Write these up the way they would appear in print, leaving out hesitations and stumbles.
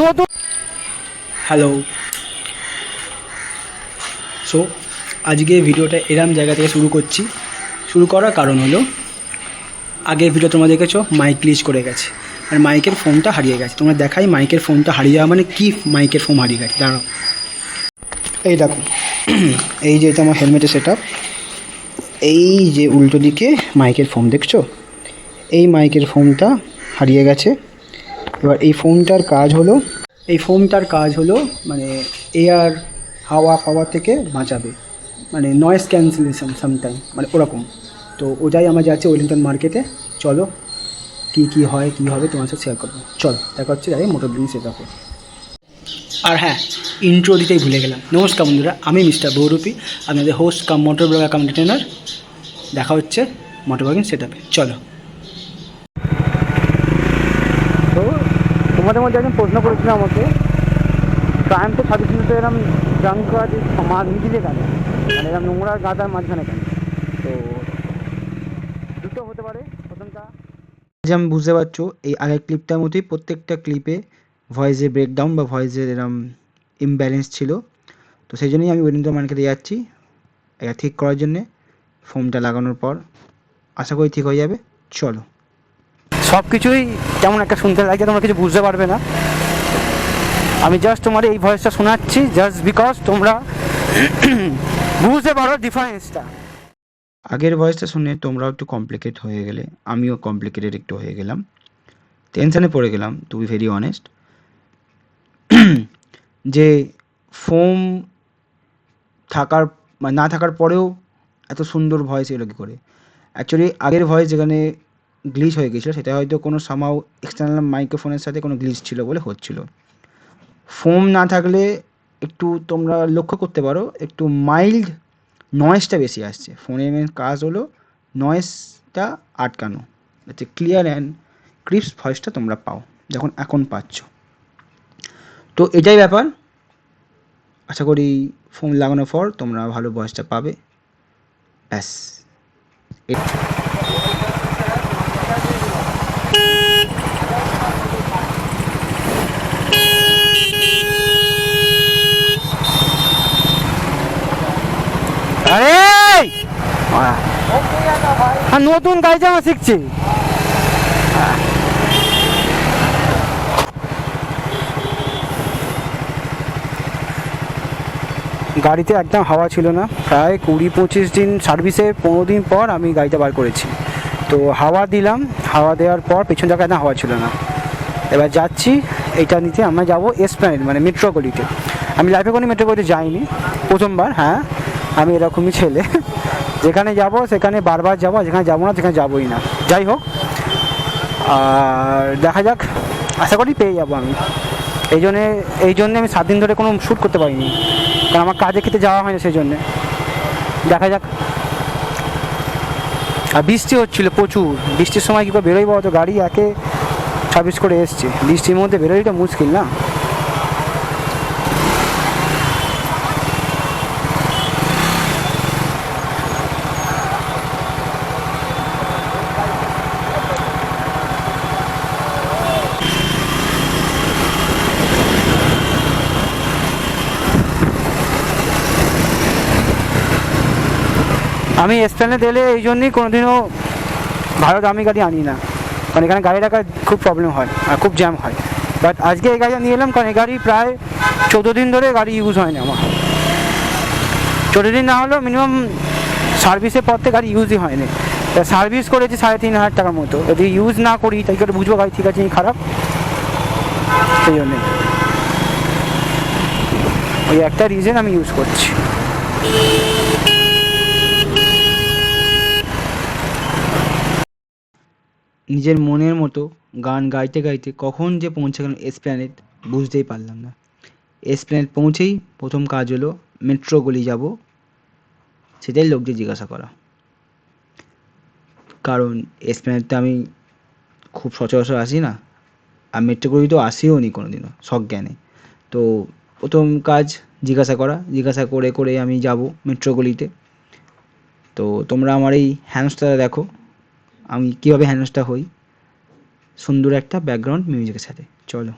নতুন hello. So আজকে ভিডিওটা এরম জায়গা থেকে শুরু করার কারণ হলো, আগের ভিডিও তোমরা দেখেছো মাইক গ্লিচ করে গেছে আর মাইকের ফোনটা হারিয়ে গেছে। তোমরা দেখাই মাইকের ফোনটা হারিয়ে যাওয়া মানে কি, মাইকের ফোন হারিয়ে গেছে। দাঁড়াও, এই দেখো, এই যে এটা আমার হেলমেটের সেট আপ, এই যে উল্টো দিকে মাইকের ফোন দেখছো, এই মাইকের ফোনটা হারিয়ে গেছে। এবার এই ফোনটার কাজ হলো মানে এয়ার, হাওয়া থেকে বাঁচাবে, মানে নয়েজ ক্যান্সেলেশন সামটাইম, মানে ওরকম। তো ওটাই আমরা যাচ্ছি ওয়েলিংটন মার্কেটে। চলো কী হয় কী হবে তোমার সাথে শেয়ার করবো। চল দেখা হচ্ছে যাই মোটর ব্লেন্ড সেট আপে। আর হ্যাঁ, ইন্ট্রো দিতেই ভুলে গেলাম। নমস্কার বন্ধুরা, আমি মিস্টার বহুরূপী, আপনাদের হোস্ট কাম মোটর ব্লগার কাম এন্টারটেইনার। দেখা হচ্ছে মোটর ব্লগিং সেট আপে। চলো। তো তোমাদের মধ্যে একজন প্রশ্ন করেছিল আমাকে, ট্রায়াম্ফে 26 মিনিটে এরকম জাঙ্ক করা যে মিডিলে কেন, মানে এরকম নোংরা গাদার মাঝখানে কেন? তো দুটো হতে পারে। প্রথমটা যে আমি বুঝতে পারছো, এই আগের ক্লিপটার মধ্যেই প্রত্যেকটা ক্লিপে ভয়েসের ব্রেকডাউন বা ভয়েসের এরকম ইমব্যালেন্স ছিল। তো সেই জন্যই আমি ওয়েলিংটন মার্কেটে যাচ্ছি এটা ঠিক করার জন্যে। ফোনটা লাগানোর পর আশা করি ঠিক হয়ে যাবে। চলো। সব কিছুই কেমন একটা শুনতে লাগে, তোমরা কিছু বুঝতে পারবে না। আমি জাস্ট তোমার এই ভয়েসটা শোনাচ্ছি জাস্ট বিকজ তোমরা বুঝতে পারো ডিফারেন্সটা। আগের ভয়েসটা শুনে তোমরাও একটু কমপ্লিকেট হয়ে গেলে, আমিও কমপ্লিকেটেড একটু হয়ে গেলাম, টেনশানে পড়ে গেলাম টু বি ভেরি অনেস্ট। যে ফোম থাকার না থাকার পরেও এত সুন্দর ভয়েস এলো কী করে? অ্যাকচুয়ালি আগের ভয়েস যেখানে গ্লিচ হয়ে গেছিলো সেটা হয়তো কোনো সামাও এক্সটার্নাল মাইক্রোফোনের সাথে কোনো গ্লিচ ছিল বলে হচ্ছিলো। ফোম না থাকলে একটু তোমরা লক্ষ্য করতে পারো, একটু মাইল্ড নয়েজটা বেশি আসছে। ফোনের মেন কাজ হলো নয়েজটা আটকানো, যাতে ক্লিয়ার অ্যান্ড ক্রিস্প ভয়েসটা তোমরা পাও, যখন এখন পাচ্ছ। তো এটাই ব্যাপার। আশা করি ফোন লাগানোর পর তোমরা ভালো ভয়েসটা পাবে। ব্যাস। আরে নতুন গাড়ি চালানো শিখছি। গাড়িতে একদম হাওয়া ছিল না, প্রায় 20-25 দিন সার্ভিসে 15 দিন পর আমি গাড়িটা বার করেছি। তো হাওয়া দিলাম, হাওয়া দেওয়ার পর পেছন জায়গায় একদম হাওয়া ছিল না। এবার যাচ্ছি এইটা নিতে, আমরা যাবো এসপ্ল্যানেড মানে মেট্রো গলিতে। আমি লাইফে কোনো মেট্রো গলিতে যাইনি, প্রথমবার। হ্যাঁ, আমি এরকমই ছেলে, যেখানে যাব সেখানে বারবার যাবো, যেখানে যাবো না সেখানে যাবোই না। যাই হোক, আর দেখা যাক, আশা করি পেয়ে যাবো আমি। এই জন্যে আমি 7 দিন ধরে কোনো শ্যুট করতে পারিনি, কারণ আমার কাজে খেতে যাওয়া হয় না, সেই জন্যে। দেখা যাক। আর বৃষ্টি হচ্ছিলো প্রচুর, বৃষ্টির সময় কী করে বেরোই বলো তো? গাড়ি একে সার্ভিস করে এসছে, বৃষ্টির মধ্যে বেরোইটা মুশকিল না? আমি এসপ্ল্যানেড এলে এই জন্যই কোনোদিনও ভালো দামি গাড়ি আনি না, কারণ এখানে গাড়ি রাখার খুব প্রবলেম হয় আর খুব জ্যাম হয়। বাট আজকে এই গাড়িটা নিয়ে এলাম, কারণ এই গাড়ি প্রায় 14 দিন ধরে গাড়ি ইউজ হয়নি আমার। 14 দিন না হলেও মিনিমাম সার্ভিসের পর থেকে গাড়ি ইউজই হয়নি। সার্ভিস করেছি 3,500 টাকার মতো। যদি ইউজ না করি তাই করে বুঝবো গাড়ি ঠিক আছে কি খারাপ, সেই জন্যে ওই একটা রিজন আমি ইউজ করছি। নিজের মনের মতো গান গাইতে গাইতে কখন যে পৌঁছে গেলাম এসপ্ল্যানেড, বুঝতেই পারলাম না। এসপ্ল্যানেড পৌঁছেই প্রথম কাজ হলো মেট্রো গলি যাব, সেটাই লোকদের জিজ্ঞাসা করা। কারণ এসপ্ল্যানেডটা আমি খুব সচরাচর আসি না, আর মেট্রো গলি তো আসিও নি কোনোদিনও সজ্ঞানে। তো প্রথম কাজ জিজ্ঞাসা করে করে আমি যাব মেট্রো গলিতে। তো তোমরা আমার এই হ্যান্ডসটা দেখো, আমি কীভাবে হ্যান্ডসটা হই। সুন্দর একটা ব্যাকগ্রাউন্ড মিউজিকের সাথে। চলো।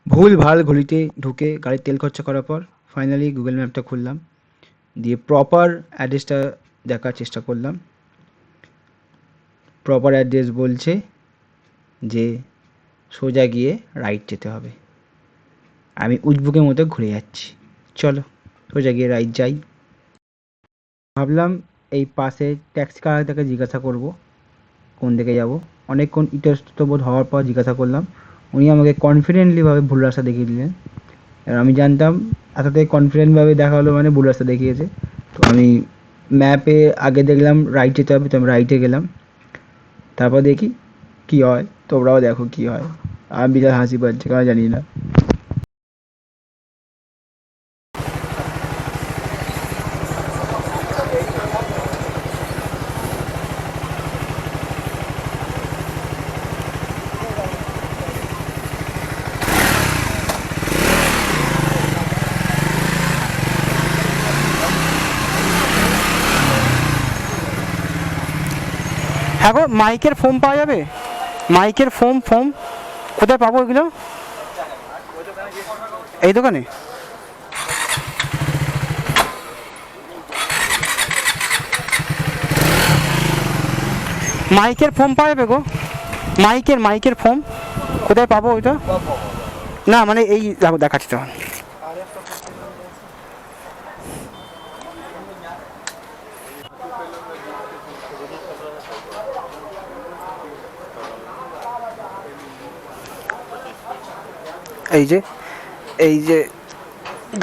ভুল ভাল গলিতে ঢুকে গাড়ির তেল খরচা করার পর ফাইনালি গুগল ম্যাপটা খুললাম, দিয়ে প্রপার অ্যাড্রেসটা দেখার চেষ্টা করলাম। প্রপার অ্যাড্রেস বলছে যে সোজা গিয়ে রাইট যেতে হবে। আমি উজবুকের মতো ঘুরে যাচ্ছি। চলো সোজা গিয়ে রাইট যাই। ভাবলাম এই পাশে ট্যাক্সি কারটাকে জিজ্ঞাসা করব কোন দিকে যাব। অনেকক্ষণ ইতস্তত হওয়ার পর জিজ্ঞাসা করলাম, উনি আমাকে কনফিডেন্টলিভাবে ভুল রাস্তা দেখিয়ে দিলেন। আর আমি জানতাম এতটাই কনফিডেন্টভাবে দেখা হলো মানে ভুল রাস্তা দেখিয়েছে। তো আমি ম্যাপে আগে দেখলাম রাইট যেতে হবে, তো আমি রাইটে গেলাম। তারপর দেখি কী হয়, তোমরাও দেখো কী হয়। আর বিরাট হাসি পাচ্ছে, কারণ জানি না। হ্যাঁ গো, মাইকের ফোম পাওয়া যাবে? মাইকের ফোম কোথায় পাবো এগুলো? এই দোকানে? মাইকের ফোম পাওয়া যাবে গো? মাইকের ফোম কোথায় পাবো ওইটা? না মানে এই দেখাচ্ছি তখন। এই যে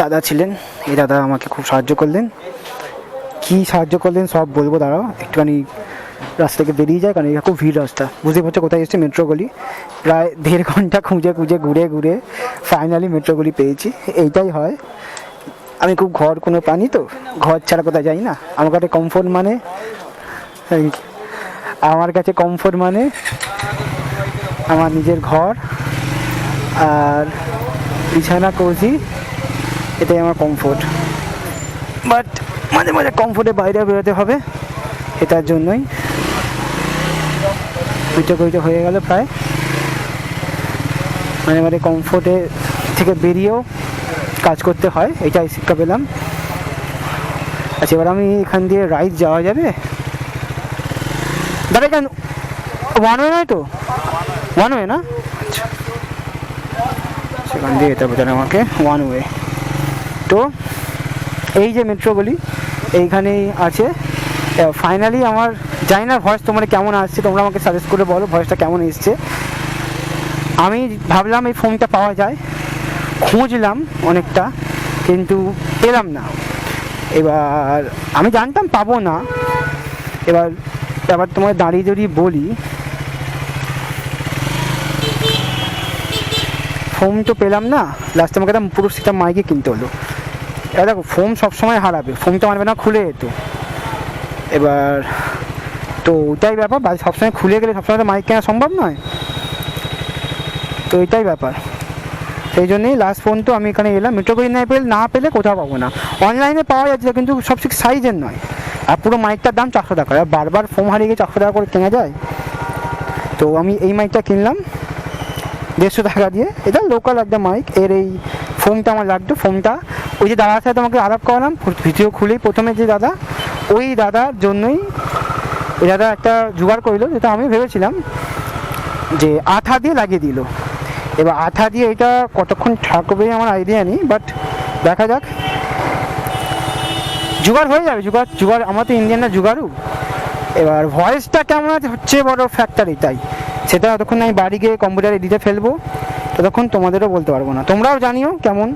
দাদা ছিলেন, এই দাদা আমাকে খুব সাহায্য করলেন। কি সাহায্য করলেন সব বলবো, দাঁড়াও একটুখানি রাস্তা থেকে বেরিয়ে যায়, কারণ এটা খুব ভিড় রাস্তা। বুঝতে পারছো কোথায় এসছে? মেট্রো গলি। প্রায় 1.5 ঘন্টা খুঁজে ঘুরে ফাইনালি মেট্রো গলি পেয়েছি। এইটাই হয়, আমি খুব ঘর কোনো পানি, তো ঘর ছাড়া কোথায় যাই না। আমার কাছে কমফোর্ট মানে আমার নিজের ঘর আর বিছানা কোজি, এটাই আমার কমফোর্ট। বাট মাঝে মাঝে কমফোর্টের বাইরে বেরোতে হবে, এটার জন্যই কইতে হয়ে গেল প্রায়। মাঝে মাঝে কমফোর্টে থেকে বেরিয়েও কাজ করতে হয়, এটাই শিক্ষা পেলাম। আচ্ছা, এবার আমি এখান দিয়ে রাইট যাওয়া যাবে? দাদা এখান ওয়ান ওয়ে নয় তো? ওয়ান ওয়ে না? আচ্ছা, সেখান দিয়ে যেতে হবে তাহলে আমাকে ওয়ান ওয়ে। তো এই যে মেট্রো গলি এইখানেই আছে। ফাইনালি আমার জানি না ভয়েস তোমার কেমন আসছে, তোমরা আমাকে সাজেস্ট করে বলো ভয়েসটা কেমন এসছে। আমি ভাবলাম এই ফোনটা পাওয়া যায়, খুঁজলাম অনেকটা কিন্তু পেলাম না। এবার আমি জানতাম পাবো না। এবার তোমায় দাঁড়িয়ে বলি, ফোন তো পেলাম না। লাস্টে আমাকে একটা পুরো সেটা মাইকে কিনতে হলো। এবার দেখো, ফোন সবসময় হারাবে, ফোন তো মারবে না খুলে যেত। এবার তো ওইটাই ব্যাপার, সবসময় খুলে গেলে সবসময় তো মাইক কেনা সম্ভব নয়, তো এটাই ব্যাপার। সেই জন্যই লাস্ট ফোন তো আমি এখানে এলাম। মেট্রো গলি না পেলে কোথাও পাবো না। অনলাইনে পাওয়া যাচ্ছে কিন্তু সব ঠিক সাইজের নয়, আর পুরো মাইকটার দাম 400 টাকা। আর বারবার ফোন হারিয়ে গিয়ে 400 টাকা করে কেনা যায়? তো আমি এই মাইকটা কিনলাম। 150 টাকা দিয়ে। এটা লোকাল একটা মাইক। এর এই ফোনটা আমার লাগতো। ফোনটা ওই যে দাদার সাথে তোমাকে আলাপ করালাম ভিডিও খুলেই প্রথমে, যে দাদা, ওই দাদার জন্যই এই দাদা একটা জোগাড় করলো, যেটা আমি ভেবেছিলাম যে আঠা দিয়ে লাগিয়ে দিল। এবার আঠা দিয়ে এটা কতক্ষণ থাকবে আমার আইডিয়া নেই, বাট দেখা যাক, জোগাড় হয়ে যাবে। জোগাড় আমার তো ইন্ডিয়ানরা জোগাড়ু। এবার ভয়েসটা কেমন আছে হচ্ছে বড় ফ্যাক্টর, এটাই। সেটা যতক্ষণ আমি বাড়ি গিয়ে কম্পিউটারে এডিটে ফেলবো ততক্ষণ তোমাদেরও বলতে পারবো না। তোমরাও জানিও কেমন।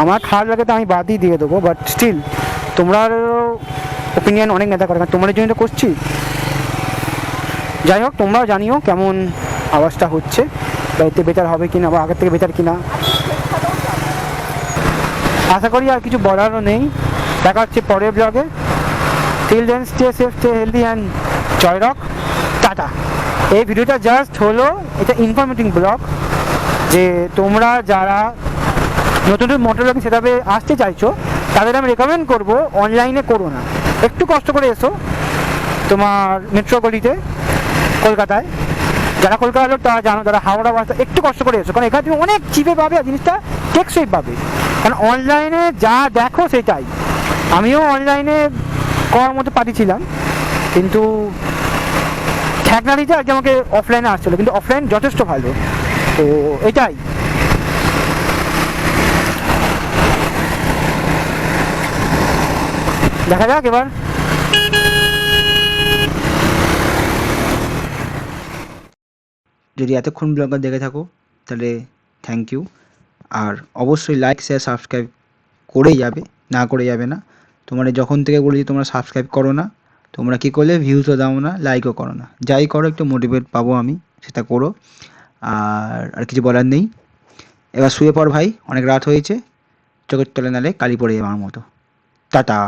আমার খারাপ লাগে তো আমি বাদই দিয়ে দেবো, বাট স্টিল তোমরাও ওপিনিয়ন অনেক নেতা করে, কারণ তোমাদের জন্য তো করছি। যাই হোক, তোমরাও জানিও কেমন আওয়াজটা হচ্ছে, বা এতে বেটার হবে কিনা, বা আগের থেকে বেটার কিনা। আশা করি আর কিছু বলারও নেই। দেখা হচ্ছে পরের ব্লগে। Till then stay safe, stay healthy and জয় রক। টাটা। এই ভিডিওটা জাস্ট হলো এটা ইনফরমেটিভ ব্লগ, যে তোমরা যারা নতুন নতুন মোটর ব্লগিং সেটআপে আসতে চাইছো তাদের আমি রেকমেন্ড করবো অনলাইনে করো না। একটু কষ্ট করে এসো তোমার মেট্রো গলিতে কলকাতায়। যারা কলকাতার লোক তারা জানো, যারা হাওড়া বাস, একটু কষ্ট করে এসো, কারণ এখানে তুমি অনেক চিপে পাবে আর জিনিসটা টেকসই পাবে। কারণ অনলাইনে যা দেখো সেটাই। আমিও অনলাইনে করার মতো পাঠিয়েছিলাম, কিন্তু ঠেকনারিতে আজকে আমাকে অফলাইনে আসছিলো, কিন্তু অফলাইন যথেষ্ট ভালো। তো এটাই। দেখা যাক এবার। যদি এতক্ষণ ব্লগটা দেখে থাকো তাহলে থ্যাংক ইউ। আর অবশ্যই লাইক শেয়ার সাবস্ক্রাইব করেই যাবে, না করে যাবে না। তোমরা যখন থেকে বলেছি তোমরা সাবস্ক্রাইব করো না, তোমরা কী করলে ভিউজও দাও না, লাইকও করো না। যাই করো একটু মোটিভেট পাবো আমি, সেটা করো। আর কিছু বলার নেই। এবার শুয়ে পড় ভাই, অনেক রাত হয়েছে। চোখের তলে নালে কালি পড়ে যাবে আমার মতো। টাটা।